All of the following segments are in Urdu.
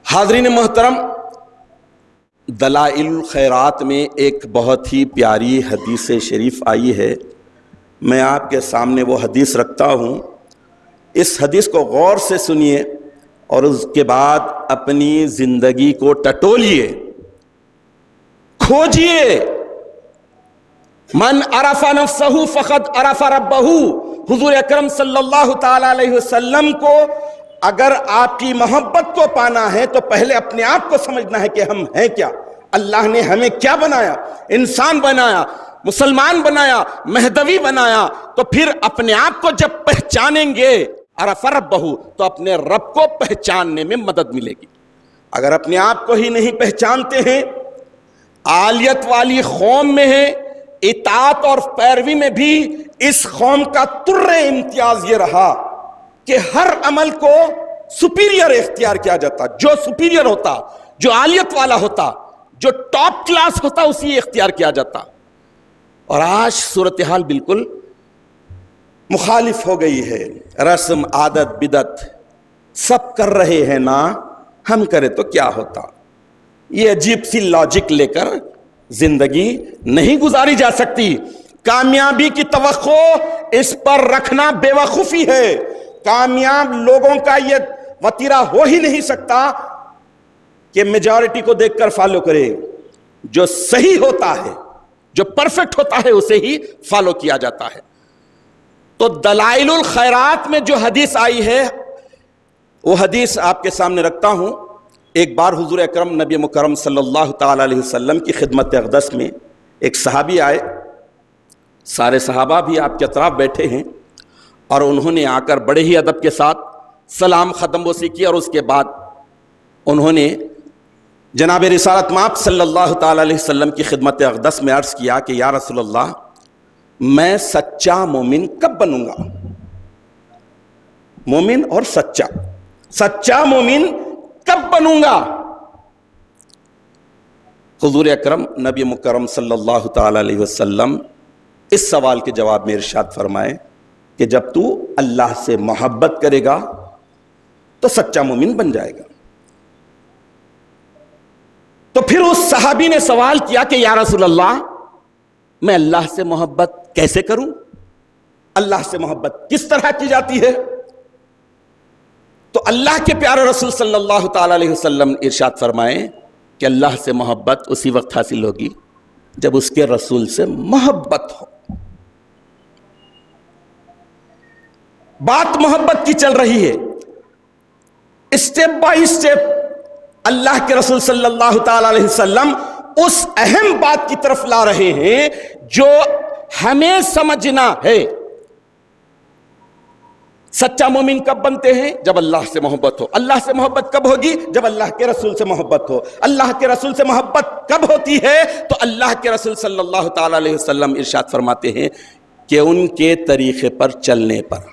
حاضرین محترم، دلائل الخیرات میں ایک بہت ہی پیاری حدیث شریف آئی ہے۔ میں آپ کے سامنے وہ حدیث رکھتا ہوں، اس حدیث کو غور سے سنیے اور اس کے بعد اپنی زندگی کو ٹٹولیے، کھوجیے۔ من عرف نفسہ فقد عرف ربہ، حضور اکرم صلی اللہ تعالی علیہ وسلم کو اگر آپ کی محبت کو پانا ہے تو پہلے اپنے آپ کو سمجھنا ہے کہ ہم ہیں کیا، اللہ نے ہمیں کیا بنایا، انسان بنایا، مسلمان بنایا، مہدوی بنایا۔ تو پھر اپنے آپ کو جب پہچانیں گے عرف ربہ تو اپنے رب کو پہچاننے میں مدد ملے گی۔ اگر اپنے آپ کو ہی نہیں پہچانتے ہیں، عالیت والی قوم میں ہیں، اطاعت اور پیروی میں بھی اس قوم کا تر امتیاز یہ رہا کہ ہر عمل کو سپیریئر اختیار کیا جاتا، جو سپیریئر ہوتا، جو عالیت والا ہوتا، جو ٹاپ کلاس ہوتا اسی اختیار کیا جاتا۔ اور آج صورتحال بالکل مخالف ہو گئی ہے، رسم عادت بدعت سب کر رہے ہیں نا، ہم کرے تو کیا ہوتا۔ یہ عجیب سی لاجک لے کر زندگی نہیں گزاری جا سکتی۔ کامیابی کی توقع اس پر رکھنا بے وقوفی ہے۔ کامیاب لوگوں کا یہ وتیرہ ہو ہی نہیں سکتا کہ میجارٹی کو دیکھ کر فالو کرے۔ جو صحیح ہوتا ہے، جو پرفیکٹ ہوتا ہے اسے ہی فالو کیا جاتا ہے۔ تو دلائل الخیرات میں جو حدیث آئی ہے وہ حدیث آپ کے سامنے رکھتا ہوں۔ ایک بار حضور اکرم نبی مکرم صلی اللہ تعالی علیہ وسلم کی خدمت اقدس میں ایک صحابی آئے، سارے صحابہ بھی آپ کے اطراف بیٹھے ہیں، اور انہوں نے آ کر بڑے ہی ادب کے ساتھ سلام ختم بوسی کی، اور اس کے بعد انہوں نے جناب رسالت مآب صلی اللہ تعالی علیہ وسلم کی خدمت اقدس میں عرض کیا کہ یا رسول اللہ، میں سچا مومن کب بنوں گا؟ مومن اور سچا مومن کب بنوں گا؟ حضور اکرم نبی مکرم صلی اللہ تعالی علیہ وسلم اس سوال کے جواب میں ارشاد فرمائے کہ جب تو اللہ سے محبت کرے گا تو سچا مومن بن جائے گا۔ تو پھر اس صحابی نے سوال کیا کہ یا رسول اللہ، میں اللہ سے محبت کیسے کروں؟ اللہ سے محبت کس طرح کی جاتی ہے؟ تو اللہ کے پیارے رسول صلی اللہ تعالی علیہ وسلم ارشاد فرمائے کہ اللہ سے محبت اسی وقت حاصل ہوگی جب اس کے رسول سے محبت ہو۔ بات محبت کی چل رہی ہے، اسٹیپ بائی اسٹیپ اللہ کے رسول صلی اللہ تعالی علیہ وسلم اس اہم بات کی طرف لا رہے ہیں جو ہمیں سمجھنا ہے۔ سچا مومن کب بنتے ہیں؟ جب اللہ سے محبت ہو۔ اللہ سے محبت کب ہوگی؟ جب اللہ کے رسول سے محبت ہو۔ اللہ کے رسول سے محبت کب ہوتی ہے؟ تو اللہ کے رسول صلی اللہ تعالی علیہ وسلم ارشاد فرماتے ہیں کہ ان کے طریقے پر چلنے پر،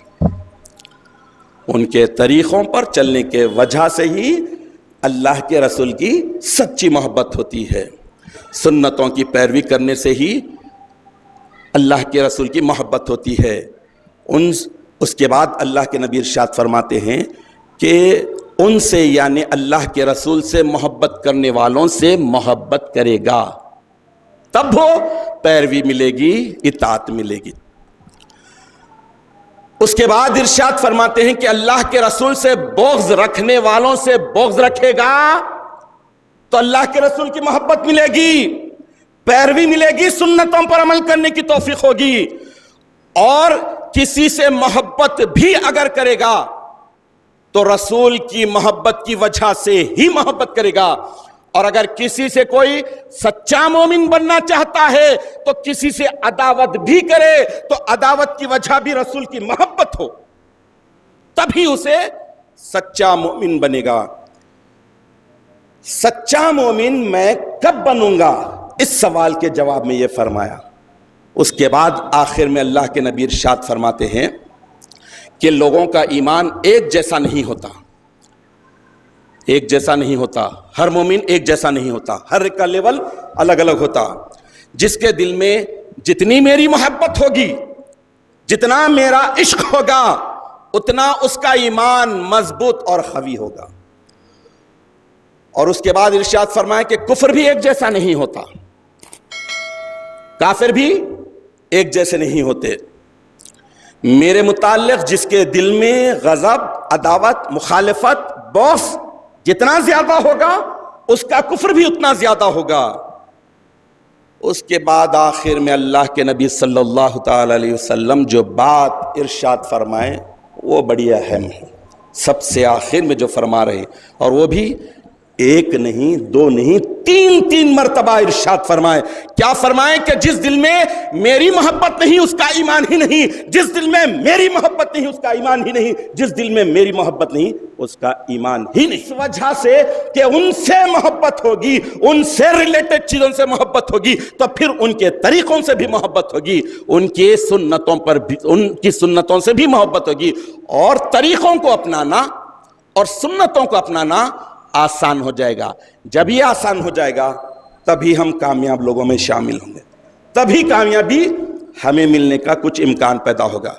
ان کے طریقوں پر چلنے کے وجہ سے ہی اللہ کے رسول کی سچی محبت ہوتی ہے۔ سنتوں کی پیروی کرنے سے ہی اللہ کے رسول کی محبت ہوتی ہے۔ اس کے بعد اللہ کے نبی ارشاد فرماتے ہیں کہ ان سے یعنی اللہ کے رسول سے محبت کرنے والوں سے محبت کرے گا، تب وہ پیروی ملے گی، اطاعت ملے گی۔ اس کے بعد ارشاد فرماتے ہیں کہ اللہ کے رسول سے بغض رکھنے والوں سے بغض رکھے گا تو اللہ کے رسول کی محبت ملے گی، پیروی ملے گی، سنتوں پر عمل کرنے کی توفیق ہوگی۔ اور کسی سے محبت بھی اگر کرے گا تو رسول کی محبت کی وجہ سے ہی محبت کرے گا، اور اگر کسی سے کوئی سچا مومن بننا چاہتا ہے تو کسی سے عداوت بھی کرے تو عداوت کی وجہ بھی رسول کی محبت ہو، تبھی اسے سچا مومن بنے گا۔ سچا مومن میں کب بنوں گا؟ اس سوال کے جواب میں یہ فرمایا۔ اس کے بعد آخر میں اللہ کے نبی ارشاد فرماتے ہیں کہ لوگوں کا ایمان ایک جیسا نہیں ہوتا، ایک جیسا نہیں ہوتا، ہر مومن ایک جیسا نہیں ہوتا، ہر ایک کا لیول الگ الگ ہوتا۔ جس کے دل میں جتنی میری محبت ہوگی، جتنا میرا عشق ہوگا، اتنا اس کا ایمان مضبوط اور قوی ہوگا۔ اور اس کے بعد ارشاد فرمائے کہ کفر بھی ایک جیسا نہیں ہوتا، کافر بھی ایک جیسے نہیں ہوتے. میرے متعلق جس کے دل میں غضب، عداوت، مخالفت، بغض جتنا زیادہ ہوگا اس کا کفر بھی اتنا زیادہ ہوگا. اس کے بعد آخر میں اللہ کے نبی صلی اللہ تعالی علیہ وسلم جو بات ارشاد فرمائے وہ بڑی اہم ہے، سب سے آخر میں جو فرما رہے، اور وہ بھی ایک نہیں، دو نہیں، تین مرتبہ ارشاد فرمائے. کیا فرمائے کہ جس دل میں میری محبت نہیں اس کا ایمان ہی نہیں، جس دل میں میری محبت نہیں اس کا ایمان ہی نہیں، جس دل میں میری محبت نہیں اس کا ایمان ہی نہیں. اس وجہ سے کہ ان سے محبت ہوگی، ان سے ریلیٹڈ چیزوں سے محبت ہوگی تو پھر ان کے طریقوں سے بھی محبت ہوگی، ان کی سنتوں پر بھی، ان کی سنتوں سے بھی محبت ہوگی. اور طریقوں کو اپنانا اور سنتوں کو اپنانا آسان ہو جائے گا. جب یہ آسان ہو جائے گا تبھی ہم کامیاب لوگوں میں شامل ہوں گے، تبھی کامیابی ہمیں ملنے کا کچھ امکان پیدا ہوگا.